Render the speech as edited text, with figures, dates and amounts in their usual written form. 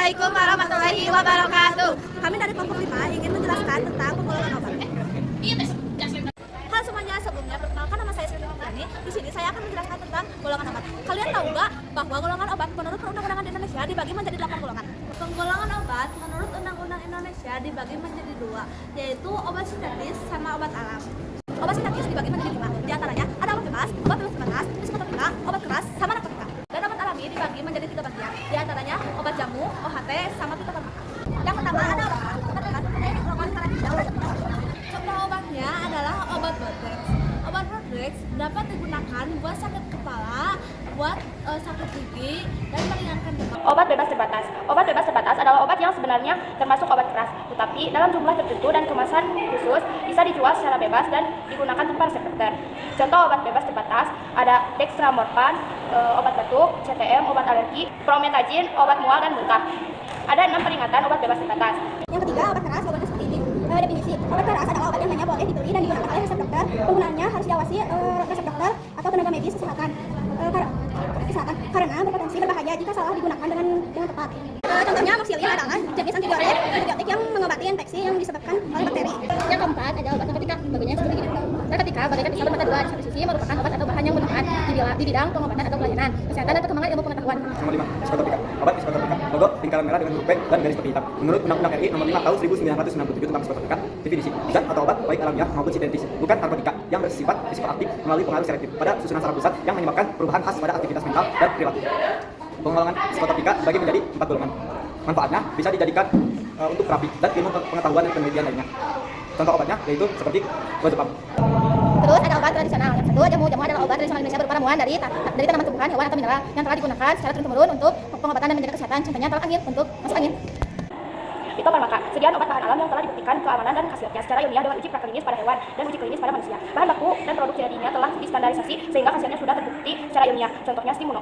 Assalamualaikum warahmatullahi wabarakatuh. Kami dari kelompok 5 ingin menjelaskan tentang penggolongan obat. Halo semuanya, sebelumnya perkenalkan nama saya Siti Fitriani. Di sini saya akan menjelaskan tentang golongan obat. Kalian tahu nggak bahwa golongan obat menurut Perundang-undangan Indonesia dibagi menjadi 8 golongan. Penggolongan obat menurut Undang-Undang Indonesia dibagi menjadi 2, yaitu obat sintetis sama obat alam. Obat sintetis dibagi menjadi 5, di antaranya ada obat bebas terbatas, psikotropika, obat keras, sama narkotika. Dan obat alami dibagi menjadi 3 bagian, di antaranya obat jamu, OHT, sama fitofarmaka. Yang pertama ada obat keras, contoh obatnya adalah obat Bodrex. Obat Bodrex dapat digunakan buat sakit kepala, buat sakit gigi, dan meringankan demam. Obat bebas terbatas. Obat bebas terbatas adalah obat yang sebenarnya termasuk obat keras, tetapi dalam jumlah tertentu dan kemasan khusus bisa dijual secara bebas dan digunakan tanpa resep dokter. Contoh obat bebas terbatas ada dextromorphan, obat batuk, CTM, obat alergi, promethazine, obat mual dan muntah. Ada 6 peringatan obat bebas terbatas. Yang ketiga, obat keras obatnya seperti ini. Definisi, obat keras adalah obat yang hanya boleh dibeli dan digunakan oleh resep dokter. Penggunaannya harus diawasi resep dokter atau tenaga medis kesehatan. Karena berpotensi berbahaya jika salah digunakan dengan tepat. Contohnya amoxicillin adalah jenis antibiotik yang mengobati infeksi yang disebabkan oleh bakteri. Yang keempat ada obat narkotika, bagiannya seperti ini. Narkotika bagaikan pisau bermata dua, di satu sisi merupakan obat atau bahan yang menggunakan di bidang pengobatan atau pelayanan, kesehatan dan perkembangan ilmu pengetahuan. Nomor 5, psikotropika. Obat psikotropika, logo lingkaran merah dengan huruf P dan garis putih hitam. Menurut Undang-Undang RI Nomor 5 Tahun 1997 tentang psikotropika, definisi zat atau obat baik alamiah maupun sintetis, bukan narkotika yang bersifat psikoaktif melalui pengaruh selektif pada susunan saraf pusat yang menyebabkan perubahan khas pada aktivitas mental dan perilaku. Penggolongan psikotropika bagi menjadi 4 golongan. Manfaatnya bisa dijadikan untuk terapi dan ilmu pengetahuan dan penelitian lainnya. Contoh obatnya yaitu seperti Clozapam. Terus ada obat tradisional. Yang satu, jamu. Jamu adalah obat tradisional Indonesia berupa ramuan dari tanaman tumbuhan, hewan atau mineral yang telah digunakan secara turun-temurun untuk pengobatan dan menjaga kesehatan. Contohnya tolak angin untuk masuk angin. Fitofarmaka, sekian obat bahan alam yang telah dibuktikan keamanan dan khasiatnya secara ilmiah dengan uji praklinis pada hewan dan uji klinis pada manusia. Bahan baku dan produk jadinya telah distandarisasi sehingga khasiatnya sudah terbukti secara ilmiah. Contohnya Stimuno.